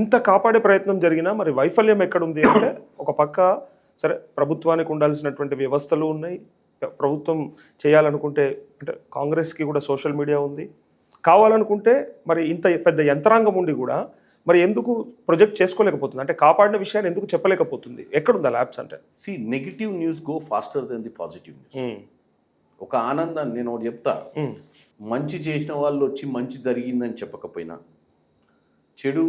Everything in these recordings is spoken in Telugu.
ఇంత కాపాడే ప్రయత్నం జరిగినా మరి వైఫల్యం ఎక్కడుంది అంటే ఒక పక్క సరే ప్రభుత్వానికి ఉండాల్సినటువంటి వ్యవస్థలు ఉన్నాయి. ప్రభుత్వం చేయాలనుకుంటే అంటే కాంగ్రెస్కి కూడా సోషల్ మీడియా ఉంది. కావాలనుకుంటే మరి ఇంత పెద్ద యంత్రాంగం ఉండి కూడా మరి ఎందుకు ప్రొజెక్ట్ చేసుకోలేకపోతుంది? అంటే కాపాడిన విషయాన్ని ఎందుకు చెప్పలేకపోతుంది? ఎక్కడుందా ల్యాబ్స్ అంటే? Negative news go faster than the positive news. ఒక ఆనందాన్ని నేను ఒకటి చెప్తా, మంచి చేసిన వాళ్ళు వచ్చి మంచి జరిగిందని చెప్పకపోయినా చెడు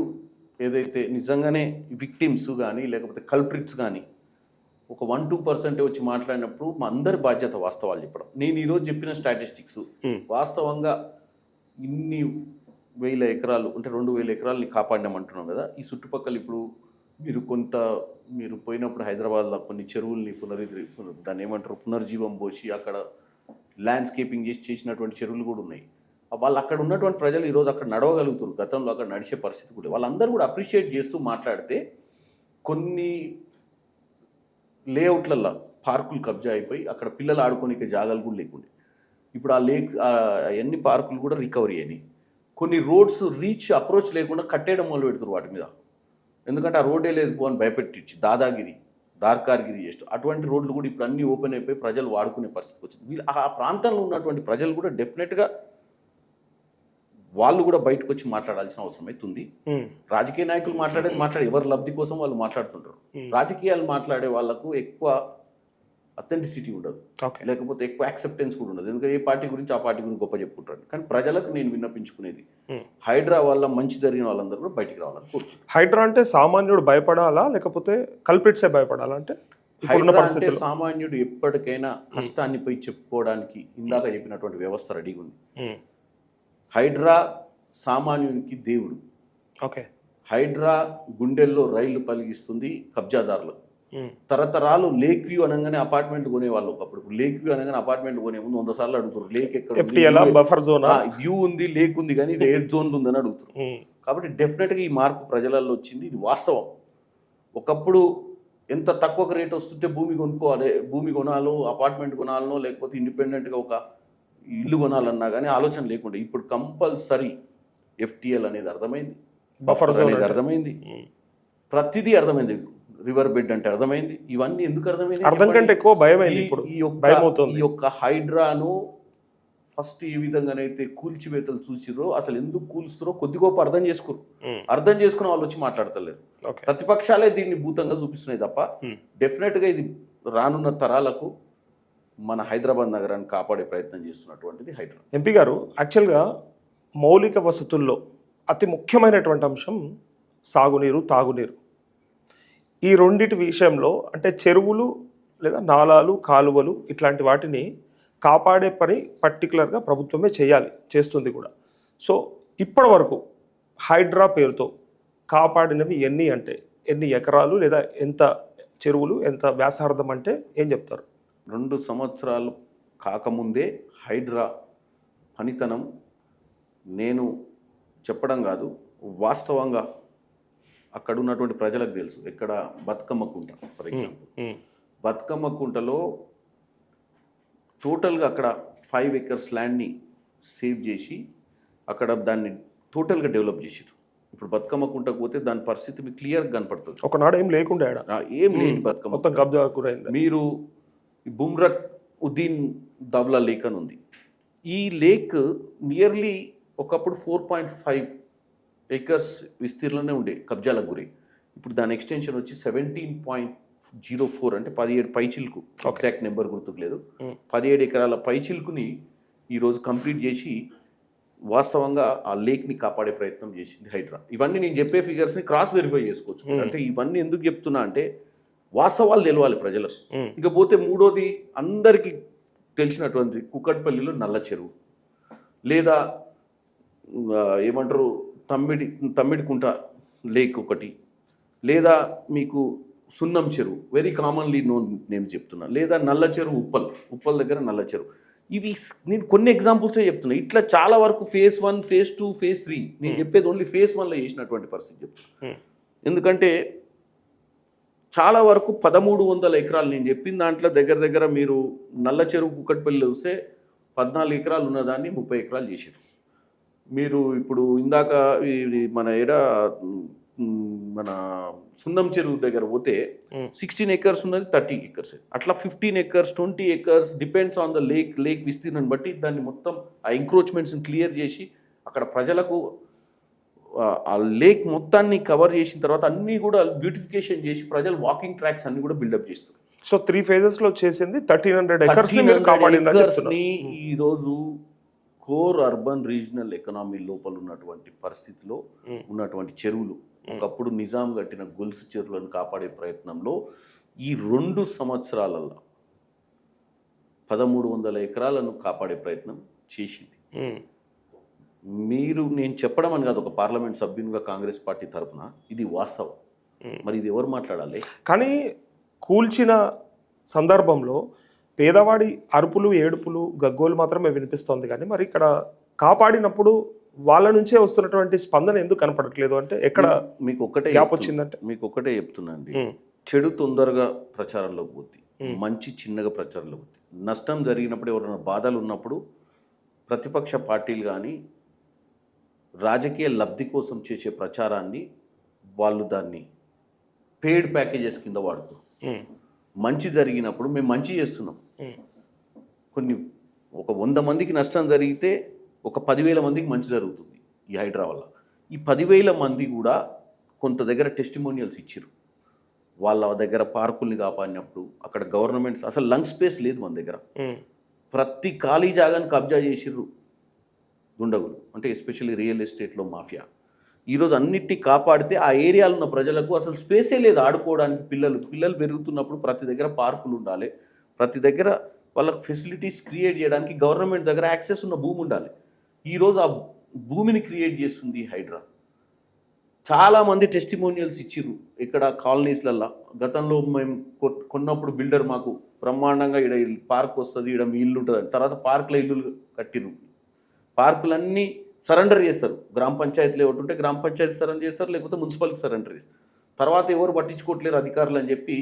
ఏదైతే నిజంగానే విక్టిమ్స్ కానీ లేకపోతే కల్ప్రిట్స్ కానీ ఒక 1-2% వచ్చి మాట్లాడినప్పుడు మా అందరి బాధ్యత వాస్తవాలు చెప్పడం. నేను ఈరోజు చెప్పిన స్టాటిస్టిక్స్ వాస్తవంగా ఇన్ని వేల ఎకరాలు అంటే 2000 ఎకరాలని కాపాడినామంటున్నాం కదా. ఈ చుట్టుపక్కల ఇప్పుడు మీరు పోయినప్పుడు హైదరాబాద్లో కొన్ని చెరువుల్ని దాన్ని ఏమంటారు పునర్జీవం పోసి అక్కడ ల్యాండ్స్కేపింగ్ చేసినటువంటి చెరువులు కూడా ఉన్నాయి. వాళ్ళు అక్కడ ఉన్నటువంటి ప్రజలు ఈరోజు అక్కడ నడవగలుగుతారు. గతంలో అక్కడ నడిచే పరిస్థితి కూడా వాళ్ళందరూ కూడా అప్రిషియేట్ చేస్తూ మాట్లాడితే కొన్ని లేఅవుట్లల్లో పార్కులు కబ్జా అయిపోయి అక్కడ పిల్లలు ఆడుకోనికే జాగాలు కూడా లేకుండే. ఇప్పుడు అన్ని పార్కులు కూడా రికవరీ అయినాయి. కొన్ని రోడ్స్ అప్రోచ్ లేకుండా కట్టేయడం మొదలు పెడుతున్నారు వాటి మీద. ఎందుకంటే ఆ రోడ్డే లేదు అని భయపెట్టించి దార్కార్గిరి చేస్తూ అటువంటి రోడ్లు కూడా ఇప్పుడు అన్నీ ఓపెన్ అయిపోయి ప్రజలు వాడుకునే పరిస్థితికి వచ్చింది. ఆ ప్రాంతంలో ఉన్నటువంటి ప్రజలు కూడా డెఫినెట్గా వాళ్ళు కూడా బయటకు వచ్చి మాట్లాడాల్సిన అవసరం అవుతుంది. రాజకీయ నాయకులు మాట్లాడే ఎవరి లబ్ధి కోసం వాళ్ళు మాట్లాడుతుంటారు. రాజకీయాలు మాట్లాడే వాళ్ళకు ఎక్కువ అథెంటిసిటీ ఉండదు, లేకపోతే ఎక్కువ యాక్సెప్టెన్స్ కూడా ఉండదు. ఎందుకంటే ఏ పార్టీ గురించి ఆ పార్టీ గురించి గొప్ప చెప్పుకుంటారు. కానీ ప్రజలకు నేను విన్నపించుకునేది హైడ్రా వల్ల మంచి జరిగిన వాళ్ళందరూ కూడా బయటికి రావాలని కోరుకుంటున్నాను. హైడ్రా అంటే సామాన్యుడు భయపడాలా లేకపోతే కల్పిట్సే భయపడాలా? అంటే హైడ్రా అంటే సామాన్యుడు ఎప్పటికైనా కష్టాన్ని పోయి చెప్పుకోవడానికి ఇందాక చెప్పినటువంటి వ్యవస్థ రెడీగా ఉంది. హైడ్రా సామాన్యునికి దేవుడు. హైడ్రా గుండెల్లో రైళ్లు పలిగిస్తుంది కబ్జాదారులకు. తరతరాలు లేక్ వ్యూ అనగానే అపార్ట్మెంట్ కొనేవాళ్ళు. ఒకప్పుడు లేక్ వ్యూ అనగానే అపార్ట్మెంట్ కొనే ముందు 100 సార్లు అడుగుతారు లేక్ ఎక్కడ వ్యూ ఉంది, లేక్ ఉంది, కానీ ఇది ఎయిర్ జోన్ ఉందని అడుగుతారు. కాబట్టి డెఫినెట్గా ఈ మార్పు ప్రజలలో వచ్చింది. ఇది వాస్తవం. ఒకప్పుడు ఎంత తక్కువ రేట్ వస్తుంటే భూమి కొనాలో అపార్ట్మెంట్ కొనాలనో లేకపోతే ఇండిపెండెంట్గా ఒక ఇల్లు కొనాలన్నా కానీ ఆలోచన లేకుండా ఇప్పుడు కంపల్సరీ FTL అనేది అర్థమైంది, బఫర్ అనేది అర్థమైంది, ప్రతిదీ అర్థమైంది. రివర్ బెడ్ అంటే అర్థమైంది. ఇవన్నీ ఎందుకు అర్థమైంది? అర్థం కంటే ఎక్కువ భయమైంది. ఈ యొక్క హైడ్రాను ఫస్ట్ ఏ విధంగానైతే కూల్చివేతలు చూసిరో అసలు ఎందుకు కూల్స్తారో కొద్ది గొప్ప అర్థం చేసుకున్న వాళ్ళు వచ్చి మాట్లాడతలేరు. ప్రతిపక్షాలే దీన్ని భూతంగా చూపిస్తున్నాయి తప్ప డెఫినెట్గా ఇది రానున్న తరాలకు మన హైదరాబాద్ నగరాన్ని కాపాడే ప్రయత్నం చేస్తున్నటువంటిది హైడ్రా. ఎంపీ గారు, యాక్చువల్గా మౌలిక వసతుల్లో అతి ముఖ్యమైనటువంటి అంశం సాగునీరు, తాగునీరు. ఈ రెండిటి విషయంలో అంటే చెరువులు లేదా నాలాలు, కాలువలు ఇట్లాంటి వాటిని కాపాడే పని పర్టికులర్గా ప్రభుత్వమే చేస్తుంది కూడా. సో ఇప్పటి వరకు హైడ్రా పేరుతో కాపాడినవి ఎన్ని ఎకరాలు లేదా ఎంత చెరువులు, ఎంత వ్యాసార్థం అంటే ఏం చెప్తారు? 2 సంవత్సరాలు కాకముందే హైడ్రా పనితనం నేను చెప్పడం కాదు, వాస్తవంగా అక్కడ ఉన్నటువంటి ప్రజలకు తెలుసు. ఎక్కడ బతుకమ్మ కుంట ఫర్ ఎగ్జాంపుల్, బతుకమ్మ కుంటలో టోటల్గా అక్కడ 5 acres ల్యాండ్ని సేవ్ చేసి అక్కడ దాన్ని టోటల్గా డెవలప్ చేసారు. ఇప్పుడు బతుకమ్మ కుంటకు పోతే దాని పరిస్థితి మీకు క్లియర్గా కనపడుతుంది. ఒకనాడు ఏం లేకుండా ఏం లేని బతుకమ్మ. మీరు బుమ్రక్ ఉద్దీన్ దవ్లా లేక్ అని ఉంది. ఈ లేక్ నియర్లీ ఒకప్పుడు 4.5 acres విస్తీర్ణంలోనే ఉండే కబ్జాలకు గురై. ఇప్పుడు దాని ఎక్స్టెన్షన్ వచ్చి 17.04 అంటే 17 పైచిల్కు, ఎగ్జాక్ట్ నెంబర్ గుర్తుకు లేదు, 17 ఎకరాల పైచిల్కుని ఈరోజు కంప్లీట్ చేసి వాస్తవంగా ఆ లేక్ని కాపాడే ప్రయత్నం చేసింది హైడ్రా. ఇవన్నీ నేను చెప్పే ఫిగర్స్ని క్రాస్ వెరిఫై చేసుకోవచ్చు. అంటే ఇవన్నీ ఎందుకు చెప్తున్నా అంటే వాస్తవాలు తెలవాలి ప్రజలకు. ఇకపోతే మూడోది అందరికీ తెలిసినటువంటి కుక్కట్పల్లిలో నల్ల చెరువు, లేదా ఏమంటారు తమ్మిడికుంట లేక్ ఒకటి, లేదా సున్నం చెరువు, వెరీ కామన్లీ నోన్ నేమ్ చెప్తున్నా, లేదా నల్ల చెరువు ఉప్పల్ దగ్గర నల్ల చెరువు. ఇవి నేను కొన్ని ఎగ్జాంపుల్సే చెప్తున్నా. ఇట్లా చాలా వరకు phase 1, phase 2, phase 3 నేను చెప్పేది ఓన్లీ phase 1లో చేసినటువంటి పరిస్థితి చెప్తున్నా. ఎందుకంటే చాలా వరకు 1300 ఎకరాలు నేను చెప్పిన దాంట్లో దగ్గర మీరు నల్ల చెరువు కుక్కట్పల్లి చూస్తే 14 ఎకరాలు ఉన్నదాన్ని 30 ఎకరాలు చేసారు. మీరు ఇప్పుడు ఇందాక మన మన సున్నం చెరువు దగ్గర పోతే 16 acres ఉన్నది 30 acres. అట్లా 15 acres 20 acres depends on the lake విస్తీర్ణం బట్టి దాన్ని మొత్తం ఆ ఎంక్రోచ్మెంట్స్ని క్లియర్ చేసి అక్కడ ప్రజలకు ఆ లేక్ మొత్తాన్ని కవర్ చేసిన తర్వాత అన్నీ కూడా బ్యూటిఫికేషన్ చేసి ప్రజలు వాకింగ్ ట్రాక్స్ అన్ని కూడా బిల్డప్ చేస్తారు. సో 3 phases లో చేసింది 1300 acres ని ఈరోజు కోర్ అర్బన్ రీజనల్ ఎకనామీ లోపల ఉన్నటువంటి పరిస్థితిలో ఉన్నటువంటి చెరువులు, ఒకప్పుడు నిజాం కట్టిన గొలుసు చెరువులను కాపాడే ప్రయత్నంలో ఈ 2 సంవత్సరాలలో 1300 ఎకరాలను కాపాడే ప్రయత్నం చేసింది. నేను చెప్పడం అని కాదు, ఒక పార్లమెంట్ సభ్యునిగా కాంగ్రెస్ పార్టీ తరఫున ఇది వాస్తవం. మరి ఇది ఎవరు మాట్లాడాలి? కానీ కూల్చిన సందర్భంలో పేదవాడి అరుపులు ఏడుపులు గగ్గోలు మాత్రమే వినిపిస్తోంది, కానీ మరి ఇక్కడ కాపాడినప్పుడు వాళ్ళ నుంచే వస్తున్నటువంటి స్పందన ఎందుకు కనపడట్లేదు? అంటే ఎక్కడ మీకు ఒక్కటే గ్యాప్ వచ్చిందంటే మీకు ఒక్కటే చెప్తున్నాండి, చెడు తొందరగా ప్రచారంలోకి పోతుంది, మంచి చిన్నగా ప్రచారంలోకి పోతుంది. నష్టం జరిగినప్పుడు, ఎవరైనా బాధలు ఉన్నప్పుడు ప్రతిపక్ష పార్టీలు కానీ రాజకీయ లబ్ధి కోసం చేసే ప్రచారాన్ని వాళ్ళు దాన్ని పెయిడ్ ప్యాకేజెస్ కింద వాడుతారు. మంచి జరిగినప్పుడు మేము మంచి చేస్తున్నాం, ఒక 100 మందికి నష్టం జరిగితే ఒక 10,000 మందికి మంచి జరుగుతుంది ఈ హైడ్రా వల్ల. ఈ 10,000 మంది కూడా కొంత దగ్గర టెస్టిమోనియల్స్ ఇచ్చారు. వాళ్ళ దగ్గర పార్కుల్ని కాపాడినప్పుడు అక్కడ గవర్నమెంట్స్ అసలు లంగ్ స్పేస్ లేదు మన దగ్గర, ప్రతి ఖాళీ జాగాని కబ్జా చేసిర్రు దుండగులు, అంటే ఎస్పెషల్లీ రియల్ ఎస్టేట్లో మాఫియా. ఈరోజు అన్నిటినీ కాపాడితే ఆ ఏరియాలో ఉన్న ప్రజలకు అసలు స్పేసే లేదు ఆడుకోవడానికి. పిల్లలు పెరుగుతున్నప్పుడు ప్రతి దగ్గర పార్కులు ఉండాలి, ప్రతి దగ్గర వాళ్ళకి ఫెసిలిటీస్ క్రియేట్ చేయడానికి గవర్నమెంట్ దగ్గర యాక్సెస్ ఉన్న భూమి ఉండాలి. ఈరోజు ఆ భూమిని క్రియేట్ చేస్తుంది హైడ్రా. చాలామంది టెస్టిమోనియల్స్ ఇచ్చిర్రు ఇక్కడ కాలనీస్లల్లో. గతంలో మేము కొన్నప్పుడు బిల్డర్ మాకు బ్రహ్మాండంగా ఇక్కడ పార్క్ వస్తుంది, ఇక్కడ మీ ఇల్లు ఉంటుంది, తర్వాత పార్కులో ఇల్లులు కట్టిర్రు. పార్కులన్నీ సరెండర్ చేస్తారు, గ్రామ పంచాయతీలో ఒకటి ఉంటే గ్రామ పంచాయతీ సరెండర్ చేస్తారు, లేకపోతే మున్సిపాలిటీ సరెండర్ చేస్తారు. తర్వాత ఎవరు పట్టించుకోవట్లేరు అధికారులు అని చెప్పి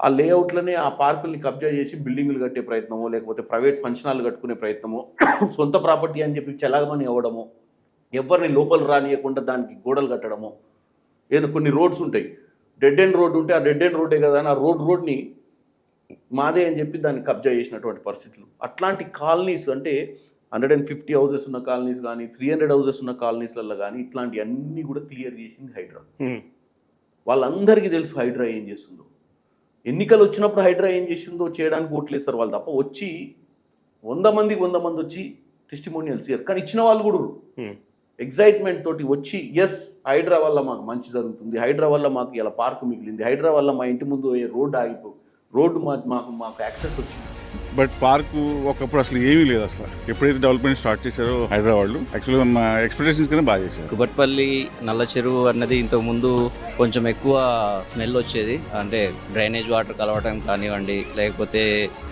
ఆ లేఅవుట్లనే ఆ పార్కుల్ని కబ్జా చేసి బిల్డింగులు కట్టే ప్రయత్నమో, లేకపోతే ప్రైవేట్ ఫంక్షన్ హాల్ కట్టుకునే ప్రయత్నమో, సొంత ప్రాపర్టీ అని చెప్పి చలాగమని ఇవ్వడమో, ఎవరిని లోపల రానియకుండా దానికి గోడలు కట్టడమో. ఏదో కొన్ని రోడ్స్ ఉంటాయి, డెడ్ ఎండ్ రోడ్ ఉంటే ఆ డెడ్ ఎండ్ రోడ్డే కదా అని ఆ రోడ్ని మాదే అని చెప్పి దాన్ని కబ్జా చేసినటువంటి పరిస్థితులు. అట్లాంటి కాలనీస్ అంటే 150 houses ఉన్న కాలనీస్ కానీ 300 houses ఉన్న కాలనీస్లలో కానీ ఇట్లాంటి అన్నీ కూడా క్లియర్ చేసింది హైడ్రా. వాళ్ళందరికీ తెలుసు హైడ్రా ఏం చేస్తుందో. ఎన్నికలు వచ్చినప్పుడు హైడ్రా ఏం చేసిందో చేయడానికి ఓట్లేస్తారు వాళ్ళు తప్ప, వచ్చి 100 మందికి 100 మంది వచ్చి టెస్టిమోనియల్స్ ఇయర్. కానీ ఇచ్చిన వాళ్ళు కూడా ఎగ్జైట్మెంట్ తోటి వచ్చి ఎస్ హైడ్రా వల్ల మాకు మంచి జరుగుతుంది, హైడ్రా వల్ల మాకు ఇలా పార్క్ మిగిలింది, హైడ్రా వల్ల మా ఇంటి ముందు రోడ్డు మాకు యాక్సెస్ వచ్చింది. బట్ పార్కు ఒకప్పుడు అసలు ఏమీ లేదు. అసలు ఎప్పుడైతే డెవలప్మెంట్ స్టార్ట్ చేశారో హైదరాబాద్ వాళ్ళు యాక్చువల్గా మా ఎక్స్పెక్టేషన్స్ కన్నా బాగా చేశారు. కుబట్పల్లి నల్ల చెరువు అన్నది ఇంతకుముందు కొంచెం ఎక్కువ స్మెల్ వచ్చేది, అంటే డ్రైనేజ్ వాటర్ కలవటం కానివ్వండి, లేకపోతే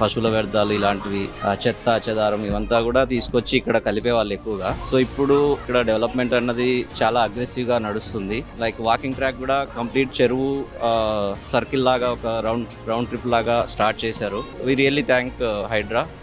పశువుల వ్యర్థాలు ఇలాంటివి, చెత్త చెదారం ఇవంతా కూడా తీసుకొచ్చి ఇక్కడ కలిపేవాళ్ళు ఎక్కువగా. సో ఇప్పుడు ఇక్కడ డెవలప్మెంట్ అన్నది చాలా అగ్రెసివ్గా నడుస్తుంది. లైక్ వాకింగ్ ట్రాక్ కూడా కంప్లీట్ చెరువు సర్కిల్ లాగా ఒక రౌండ్ ట్రిప్ లాగా స్టార్ట్ చేశారు. We really thank Hydraa.